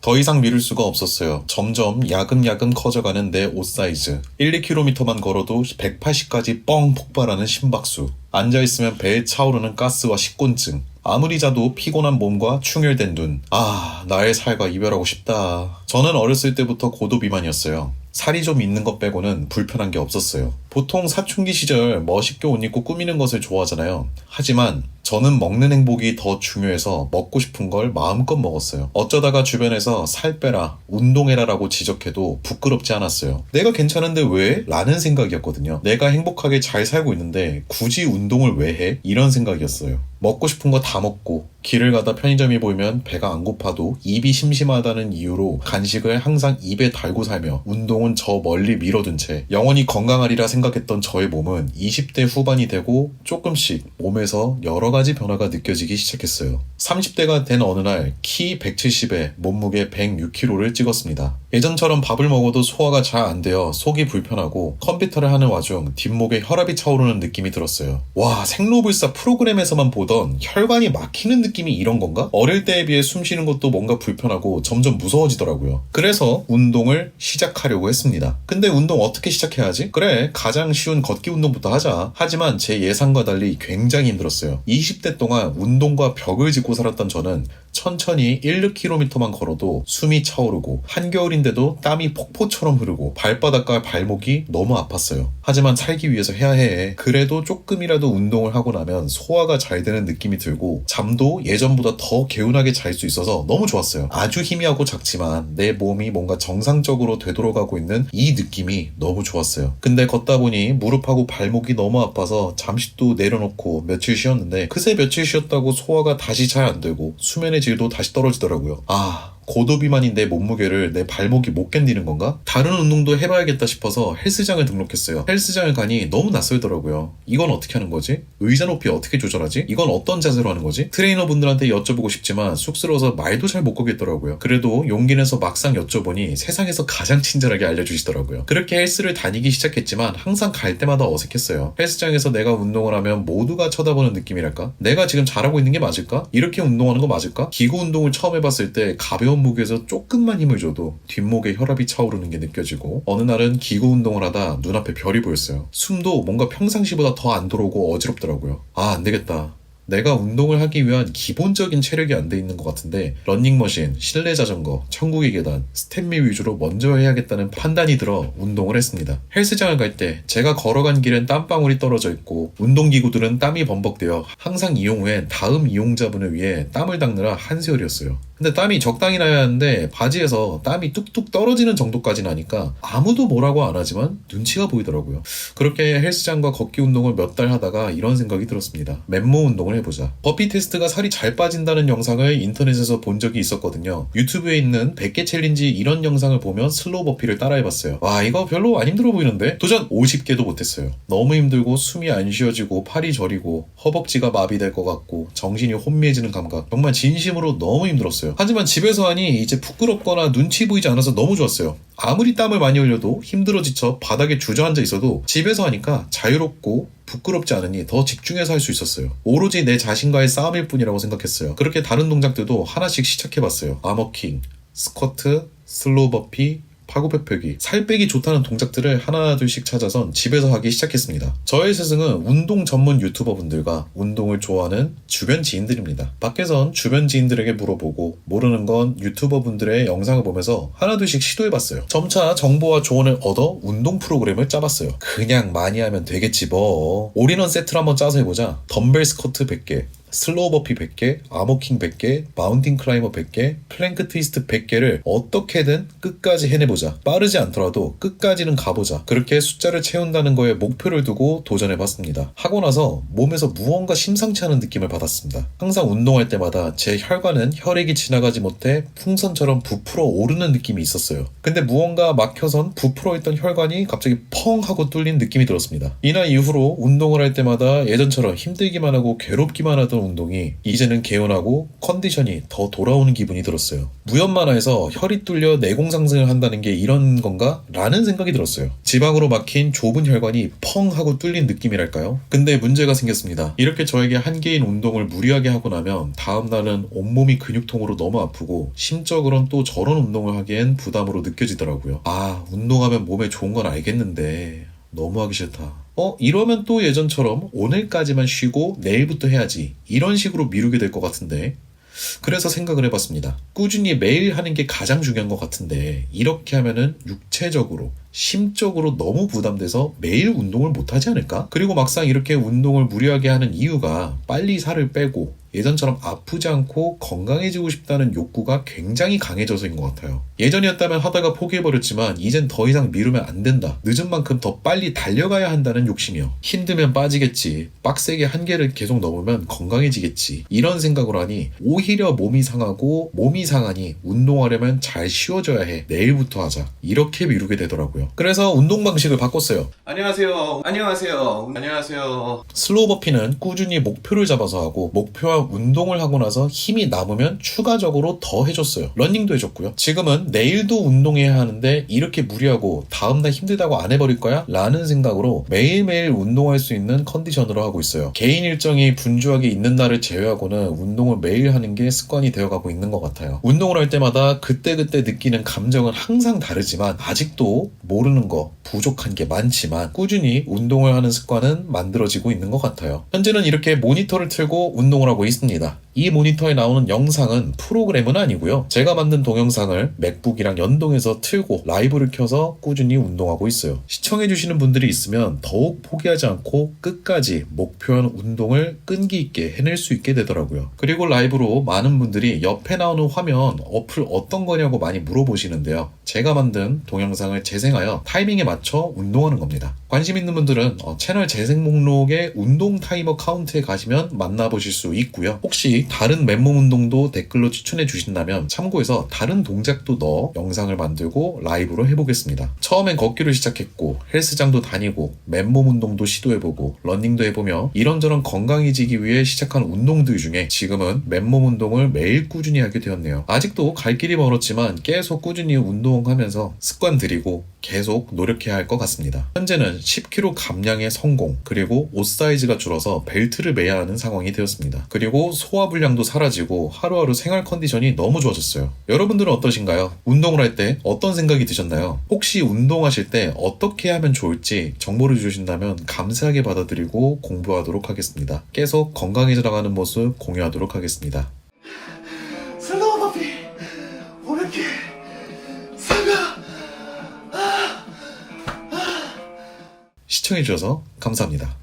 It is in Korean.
더 이상 미룰 수가 없었어요. 점점 야금야금 커져가는 내 옷 사이즈. 1, 2km만 걸어도 180까지 뻥 폭발하는 심박수. 앉아있으면 배에 차오르는 가스와 식곤증. 아무리 자도 피곤한 몸과 충혈된 눈. 아, 나의 살과 이별하고 싶다. 저는 어렸을 때부터 고도비만이었어요. 살이 좀 있는 것 빼고는 불편한 게 없었어요. 보통 사춘기 시절 멋있게 옷 입고 꾸미는 것을 좋아하잖아요. 하지만 저는 먹는 행복이 더 중요해서 먹고 싶은 걸 마음껏 먹었어요. 어쩌다가 주변에서 살 빼라, 운동해라라고 지적해도 부끄럽지 않았어요. 내가 괜찮은데 왜? 라는 생각이었거든요. 내가 행복하게 잘 살고 있는데 굳이 운동을 왜 해? 이런 생각이었어요. 먹고 싶은 거 다 먹고 길을 가다 편의점이 보이면 배가 안 고파도 입이 심심하다는 이유로 간식을 항상 입에 달고 살며 운동은 저 멀리 미뤄둔 채 영원히 건강하리라 생각했던 저의 몸은 20대 후반이 되고 조금씩 몸에서 여러 가지 변화가 느껴지기 시작했어요. 30대가 된 어느 날 키 170에 몸무게 106kg를 찍었습니다. 예전처럼 밥을 먹어도 소화가 잘 안 되어 속이 불편하고 컴퓨터를 하는 와중 뒷목에 혈압이 차오르는 느낌이 들었어요. 와, 생로불사 프로그램에서만 보던 혈관이 막히는 느낌이 이런 건가? 어릴 때에 비해 숨 쉬는 것도 뭔가 불편하고 점점 무서워지더라고요. 그래서 운동을 시작하려고 했습니다. 근데 운동 어떻게 시작해야 하지? 그래, 가장 쉬운 걷기 운동부터 하자. 하지만 제 예상과 달리 굉장히 힘들었어요. 20대 동안 운동과 벽을 짚고 살았던 저는 천천히 1, 2km만 걸어도 숨이 차오르고 한겨울인데도 땀이 폭포처럼 흐르고 발바닥과 발목이 너무 아팠어요. 하지만 살기 위해서 해야 해. 그래도 조금이라도 운동을 하고 나면 소화가 잘 되는 느낌이 들고 잠도 예전보다 더 개운하게 잘 수 있어서 너무 좋았어요. 아주 희미하고 작지만 내 몸이 뭔가 정상적으로 되돌아가고 있는 이 느낌이 너무 좋았어요. 근데 걷다 보니 무릎하고 발목이 너무 아파서 잠시 또 내려놓고 며칠 쉬었는데 그새 며칠 쉬었다고 소화가 다시 잘 안 되고 수면의 질도 다시 떨어지더라고요. 고도비만인 내 몸무게를 내 발목이 못 견디는 건가? 다른 운동도 해봐야겠다 싶어서 헬스장을 등록했어요. 헬스장을 가니 너무 낯설더라고요. 이건 어떻게 하는 거지? 의자 높이 어떻게 조절하지? 이건 어떤 자세로 하는 거지? 트레이너분들한테 여쭤보고 싶지만 쑥스러워서 말도 잘 못 거겠더라고요. 그래도 용기 내서 막상 여쭤보니 세상에서 가장 친절하게 알려주시더라고요. 그렇게 헬스를 다니기 시작했지만 항상 갈 때마다 어색했어요. 헬스장에서 내가 운동을 하면 모두가 쳐다보는 느낌이랄까? 내가 지금 잘하고 있는 게 맞을까? 이렇게 운동하는 거 맞을까? 기구 운동을 처음 해봤을 때 가벼운 무게에서 조금만 힘을 줘도 뒷목에 혈압이 차오르는 게 느껴지고 어느 날은 기구 운동을 하다 눈앞에 별이 보였어요. 숨도 뭔가 평상시보다 더 안 들어오고 어지럽더라고요. 안 되겠다. 내가 운동을 하기 위한 기본적인 체력이 안 돼 있는 것 같은데 러닝머신, 실내 자전거, 천국의 계단, 스텝밀 위주로 먼저 해야겠다는 판단이 들어 운동을 했습니다. 헬스장을 갈 때 제가 걸어간 길엔 땀방울이 떨어져 있고 운동기구들은 땀이 범벅되어 항상 이용 후엔 다음 이용자분을 위해 땀을 닦느라 한세월이었어요. 근데 땀이 적당히 나야 하는데 바지에서 땀이 뚝뚝 떨어지는 정도까지 나니까 아무도 뭐라고 안 하지만 눈치가 보이더라고요. 그렇게 헬스장과 걷기 운동을 몇 달 하다가 이런 생각이 들었습니다. 맨몸 운동을 해보자. 버피 테스트가 살이 잘 빠진다는 영상을 인터넷에서 본 적이 있었거든요. 유튜브에 있는 100개 챌린지 이런 영상을 보면 슬로우 버피를 따라해봤어요. 와, 이거 별로 안 힘들어 보이는데? 도전 50개도 못했어요. 너무 힘들고 숨이 안 쉬어지고 팔이 저리고 허벅지가 마비될 것 같고 정신이 혼미해지는 감각. 정말 진심으로 너무 힘들었어요. 하지만 집에서 하니 이제 부끄럽거나 눈치 보이지 않아서 너무 좋았어요. 아무리 땀을 많이 흘려도 힘들어 지쳐 바닥에 주저앉아 있어도 집에서 하니까 자유롭고 부끄럽지 않으니 더 집중해서 할 수 있었어요. 오로지 내 자신과의 싸움일 뿐이라고 생각했어요. 그렇게 다른 동작들도 하나씩 시작해봤어요. 아머킹, 스쿼트, 슬로우 버피, 파고펴펴기, 살 빼기 좋다는 동작들을 하나 둘씩 찾아선 집에서 하기 시작했습니다. 저의 스승은 운동 전문 유튜버분들과 운동을 좋아하는 주변 지인들입니다. 밖에선 주변 지인들에게 물어보고 모르는 건 유튜버분들의 영상을 보면서 하나 둘씩 시도해봤어요. 점차 정보와 조언을 얻어 운동 프로그램을 짜봤어요. 그냥 많이 하면 되겠지 뭐. 올인원 세트를 한번 짜서 해보자. 덤벨 스쿼트 100개, 슬로우 버피 100개, 아머킹 100개, 마운틴 클라이머 100개, 플랭크 트위스트 100개를 어떻게든 끝까지 해내보자. 빠르지 않더라도 끝까지는 가보자. 그렇게 숫자를 채운다는 거에 목표를 두고 도전해봤습니다. 하고 나서 몸에서 무언가 심상치 않은 느낌을 받았습니다. 항상 운동할 때마다 제 혈관은 혈액이 지나가지 못해 풍선처럼 부풀어 오르는 느낌이 있었어요. 근데 무언가 막혀선 부풀어 있던 혈관이 갑자기 펑 하고 뚫린 느낌이 들었습니다. 이날 이후로 운동을 할 때마다 예전처럼 힘들기만 하고 괴롭기만 하던 못했던 운동이 이제는 개운하고 컨디션이 더 돌아오는 기분이 들었어요. 무협만화에서 혈이 뚫려 내공 상승을 한다는 게 이런 건가? 라는 생각이 들었어요. 지방으로 막힌 좁은 혈관이 펑 하고 뚫린 느낌이랄까요? 근데 문제가 생겼습니다. 이렇게 저에게 한 개인 운동을 무리하게 하고 나면 다음날은 온몸이 근육통으로 너무 아프고 심적으론 또 저런 운동을 하기엔 부담으로 느껴지더라고요. 아, 운동하면 몸에 좋은 건 알겠는데 너무 하기 싫다. 이러면 또 예전처럼 오늘까지만 쉬고 내일부터 해야지. 이런 식으로 미루게 될 것 같은데. 그래서 생각을 해봤습니다. 꾸준히 매일 하는 게 가장 중요한 것 같은데 이렇게 하면은 육체적으로, 심적으로 너무 부담돼서 매일 운동을 못하지 않을까? 그리고 막상 이렇게 운동을 무리하게 하는 이유가 빨리 살을 빼고 예전처럼 아프지 않고 건강해지고 싶다는 욕구가 굉장히 강해져서인 것 같아요. 예전이었다면 하다가 포기해버렸지만 이젠 더 이상 미루면 안 된다. 늦은 만큼 더 빨리 달려가야 한다는 욕심이요. 힘들면 빠지겠지. 빡세게 한계를 계속 넘으면 건강해지겠지. 이런 생각을 하니 오히려 몸이 상하고 몸이 상하니 운동하려면 잘 쉬어줘야 해. 내일부터 하자. 이렇게 미루게 되더라고요. 그래서 운동 방식을 바꿨어요. 안녕하세요. 슬로우 버피는 꾸준히 목표를 잡아서 하고 목표와 운동을 하고 나서 힘이 남으면 추가적으로 더 해줬어요. 러닝도 해줬고요. 지금은 내일도 운동해야 하는데 이렇게 무리하고 다음날 힘들다고 안 해버릴 거야? 라는 생각으로 매일매일 운동할 수 있는 컨디션으로 하고 있어요. 개인 일정이 분주하게 있는 날을 제외하고는 운동을 매일 하는 게 습관이 되어가고 있는 것 같아요. 운동을 할 때마다 그때그때 느끼는 감정은 항상 다르지만 아직도 모르는 거, 부족한 게 많지만 꾸준히 운동을 하는 습관은 만들어지고 있는 것 같아요. 현재는 이렇게 모니터를 틀고 운동을 하고 있습니다. 이 모니터에 나오는 영상은 프로그램은 아니고요. 제가 만든 동영상을 맥북이랑 연동해서 틀고 라이브를 켜서 꾸준히 운동하고 있어요. 시청해주시는 분들이 있으면 더욱 포기하지 않고 끝까지 목표한 운동을 끈기 있게 해낼 수 있게 되더라고요. 그리고 라이브로 많은 분들이 옆에 나오는 화면 어플 어떤 거냐고 많이 물어보시는데요. 제가 만든 동영상을 재생하여 타이밍에 맞춰 운동하는 겁니다. 관심 있는 분들은 채널 재생 목록에 운동 타이머 카운트에 가시면 만나보실 수 있고요. 혹시 다른 맨몸 운동도 댓글로 추천해 주신다면 참고해서 다른 동작도 넣어 영상을 만들고 라이브로 해보겠습니다. 처음엔 걷기로 시작했고 헬스장도 다니고 맨몸 운동도 시도해보고 러닝도 해보며 이런저런 건강해지기 위해 시작한 운동들 중에 지금은 맨몸 운동을 매일 꾸준히 하게 되었네요. 아직도 갈 길이 멀었지만 계속 꾸준히 운동하면서 습관 들이고 계속 노력해야 할 것 같습니다. 현재는 10kg 감량에 성공, 그리고 옷 사이즈가 줄어서 벨트를 매야 하는 상황이 되었습니다. 그리고 소화불량도 사라지고 하루하루 생활 컨디션이 너무 좋아졌어요. 여러분들은 어떠신가요? 운동을 할 때 어떤 생각이 드셨나요? 혹시 운동하실 때 어떻게 하면 좋을지 정보를 주신다면 감사하게 받아들이고 공부하도록 하겠습니다. 계속 건강해져 나가는 모습 공유하도록 하겠습니다. 슬로우 버피 500개 상가. 시청해주셔서 감사합니다.